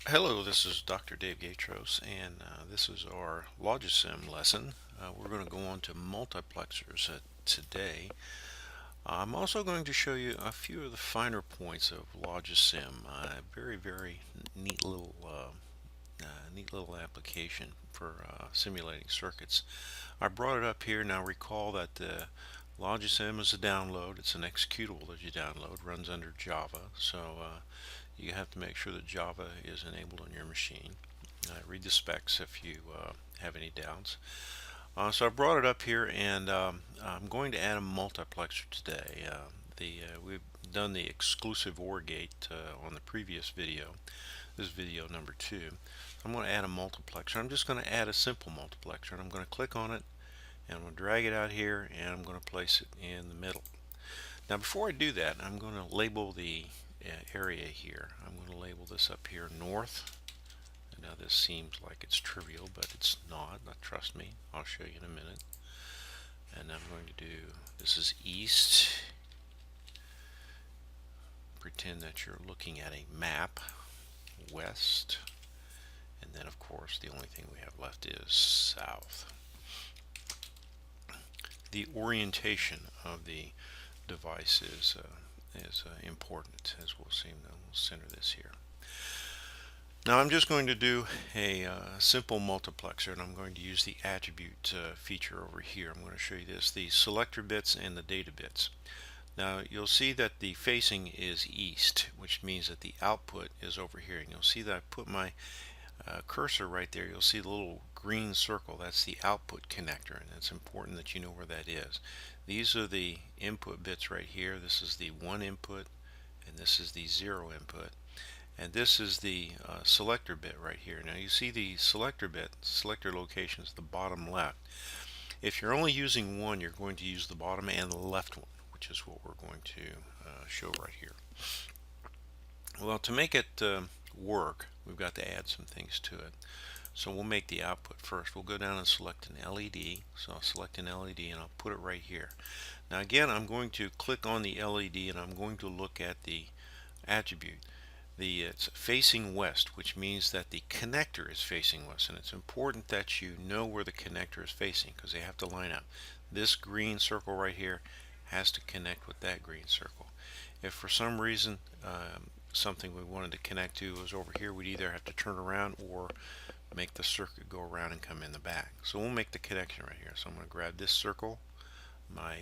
Hello, this is Dr. Dave Gaitros, and this is our Logisim lesson. We're going to go on to multiplexers today. I'm also going to show you a few of the finer points of Logisim. Very neat little application for simulating circuits. I brought it up here. Now recall that Logisim is a download. It's an executable that you download. Runs under Java, so you have to make sure that Java is enabled on your machine. Read the specs if you have any doubts. So I brought it up here, and I'm going to add a multiplexer today. We've done the exclusive OR gate on the previous video. This is video number 2. I'm going to add a multiplexer. I'm just going to add a simple multiplexer, and I'm going to click on it, and I'm going to drag it out here, and I'm going to place it in the middle. Now before I do that, I'm going to label the area here. I'm going to label this up here north. Now this seems like it's trivial, but it's not. Trust me, I'll show you in a minute. And I'm going to do, this is east. Pretend that you're looking at a map, west. And then of course the only thing we have left is south. The orientation of the device is important, as we'll see. We'll center this here. Now I'm just going to do a simple multiplexer, and I'm going to use the attribute feature over here. I'm going to show you this, the selector bits and the data bits. Now you'll see that the facing is east, which means that the output is over here. And you'll see that I put my cursor right there. You'll see the little green circle. That's the output connector, and it's important that you know where that is. These are the input bits right here. This is the 1 input, and this is the 0 input. And this is the selector bit right here. Now you see the selector bit, selector location is the bottom left. If you're only using one, you're going to use the bottom and the left one, which is what we're going to show right here. Well, to make it work, we've got to add some things to it. So we'll make the output first. We'll go down and select an LED. So I'll select an LED and I'll put it right here. Now again, I'm going to click on the LED and I'm going to look at the attribute. It's facing west, which means that the connector is facing west, and it's important that you know where the connector is facing because they have to line up. This green circle right here has to connect with that green circle. If for some reason something we wanted to connect to was over here, we'd either have to turn around or make the circuit go around and come in the back. So we'll make the connection right here. So I'm going to grab this circle. My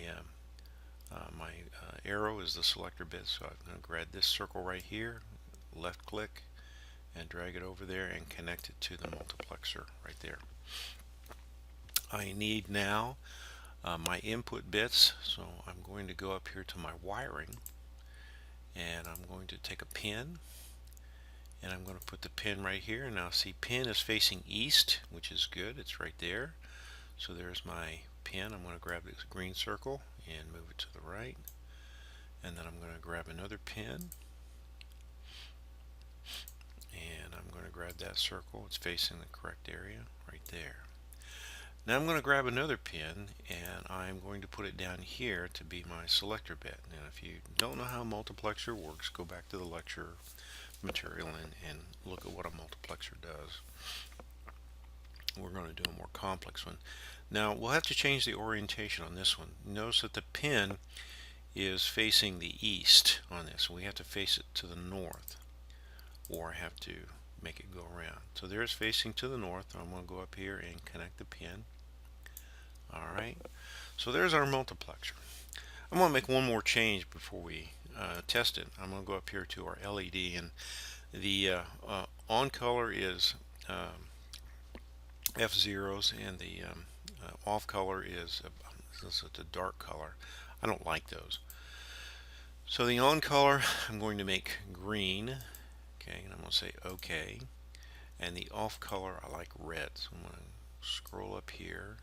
arrow is the selector bit, so I'm going to grab this circle right here, left click, and drag it over there and connect it to the multiplexer right there. I need now my input bits, so I'm going to go up here to my wiring, and I'm going to take a pin, and I'm going to put the pin right here. Now see, pin is facing east, which is good. It's right there. So there's my pin. I'm going to grab this green circle and move it to the right, and then I'm going to grab another pin, and I'm going to grab that circle. It's facing the correct area right there. Now I'm going to grab another pin, and I'm going to put it down here to be my selector bit. Now if you don't know how a multiplexer works, go back to the lecture material and look at what a multiplexer does. We're going to do a more complex one. Now we'll have to change the orientation on this one. Notice that the pin is facing the east on this. We have to face it to the north, or I have to make it go around. So there's facing to the north. I'm going to go up here and connect the pin. Alright, so there's our multiplexer. I'm going to make one more change before we test it. I'm going to go up here to our LED, and the on color is F0s, and the off color is a dark color. I don't like those. So the on color I'm going to make green, okay, and I'm going to say OK. And the off color I like red, so I'm going to scroll up here,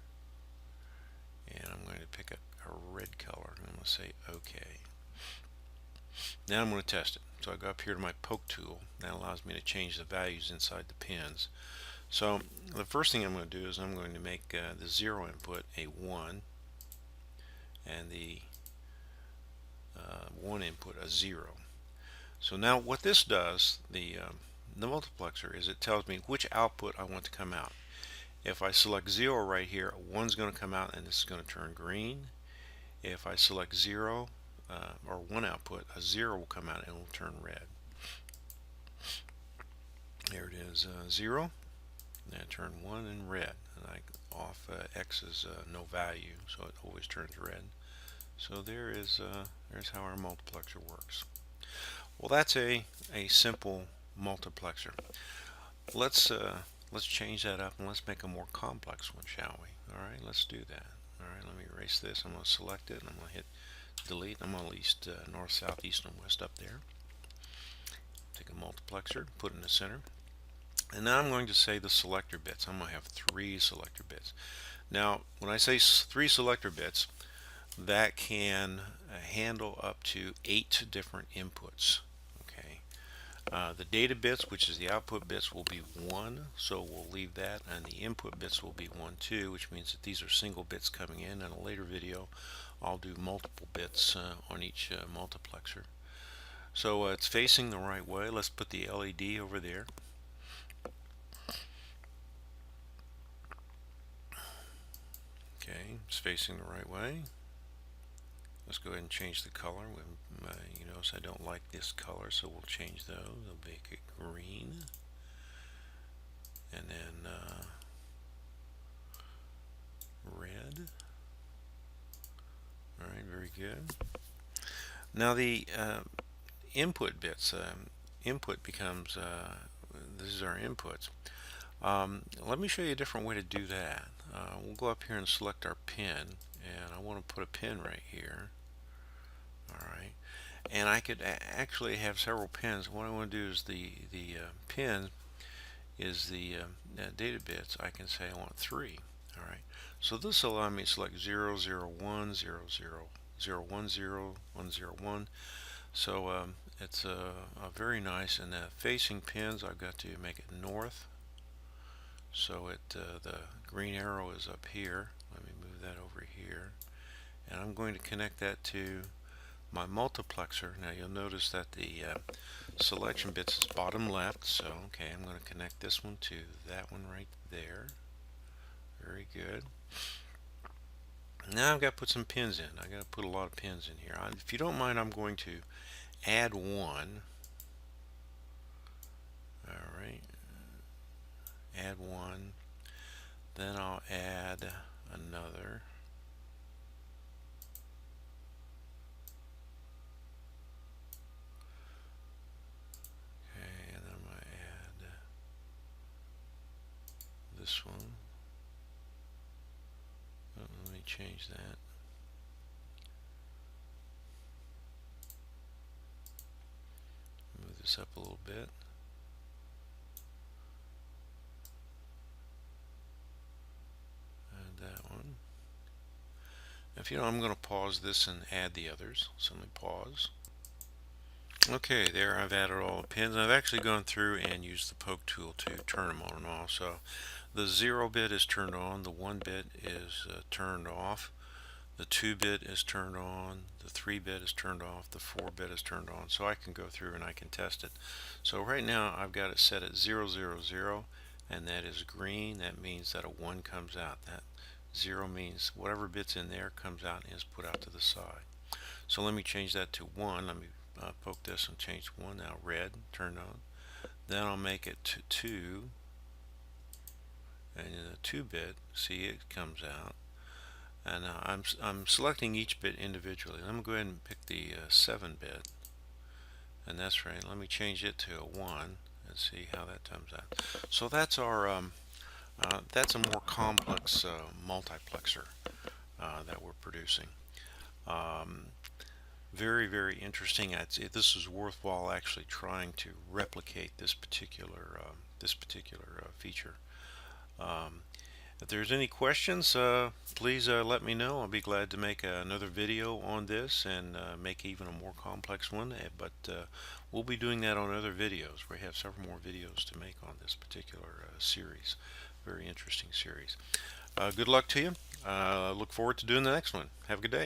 and I'm going to pick up a red color, and I'm going to say OK. Now I'm going to test it. So I go up here to my poke tool. That allows me to change the values inside the pins. So the first thing I'm going to do is I'm going to make the 0 input a 1, and the 1 input a 0. So now what this does, the the multiplexer is it tells me which output I want to come out. If I select 0 right here, 1's going to come out and this is going to turn green. If I select 0 or 1 output, a 0 will come out and it will turn red. There it is, 0. And I turn 1 in red. And I off X is no value, so it always turns red. So there's how our multiplexer works. Well, that's a simple multiplexer. Let's change that up and let's make a more complex one, shall we? All right, let's do that. All right, let me erase this. I'm going to select it and I'm going to hit delete. I'm going to list north, south, east, and west up there. Take a multiplexer, put it in the center. And now I'm going to say the selector bits. I'm going to have 3 selector bits. Now, when I say 3 selector bits, that can handle up to 8 different inputs. Okay. The data bits, which is the output bits, will be 1, so we'll leave that, and the input bits will be 1, 2, which means that these are single bits coming in. In a later video, I'll do multiple bits on each multiplexer. So it's facing the right way. Let's put the LED over there. Okay, it's facing the right way. Let's go ahead and change the color. You notice I don't like this color, so we'll change those. We'll make it green. And then red. Alright, very good. Now the input bits. Input becomes, this is our inputs. Let me show you a different way to do that. We'll go up here and select our pin, and I want to put a pin right here. Alright, and I could actually have several pins. What I want to do is the pin is the data bits. I can say I want 3. Alright, so this will allow me to select 0, 0, 1, 0, 0, 0, 1, 0, 1, 0, 1. So it's very nice. And the facing pins, I've got to make it north. So the green arrow is up here. Let me move that over here. And I'm going to connect that to my multiplexer. Now you'll notice that the selection bits is bottom left. So okay, I'm going to connect this one to that one right there. Very good. Now I've got to put some pins in. I've got to put a lot of pins in here. If you don't mind, I'm going to add 1. Alright. Add 1. Then I'll add another. Okay, and then I'm going to add this one. Oh, let me change that. Move this up a little bit. Add that one. If you know, I'm going to pause this and add the others. So let me pause. Okay, there I've added all the pins. I've actually gone through and used the poke tool to turn them on and off. So the 0 bit is turned on, the 1 bit is turned off, the 2 bit is turned on, the 3 bit is turned off, the 4 bit is turned on. So I can go through and I can test it. So right now I've got it set at 0, 0, 0, and that is green. That means that a 1 comes out. That 0 means whatever bit's in there comes out and is put out to the side. So let me change that to 1. Let me poke this and change 1. Now red, turned on. Then I'll make it to 2. And in the 2 bit, see, it comes out. And I'm selecting each bit individually. I'm going to go ahead and pick the 7 bit. And that's right. Let me change it to a 1 and see how that comes out. So that's our that's a more complex multiplexer that we're producing. Very, very interesting. This is worthwhile actually trying to replicate this particular feature. If there's any questions, please let me know. I'll be glad to make another video on this and make even a more complex one. But we'll be doing that on other videos. We have several more videos to make on this particular series. Very interesting series. Good luck to you. Look forward to doing the next one. Have a good day.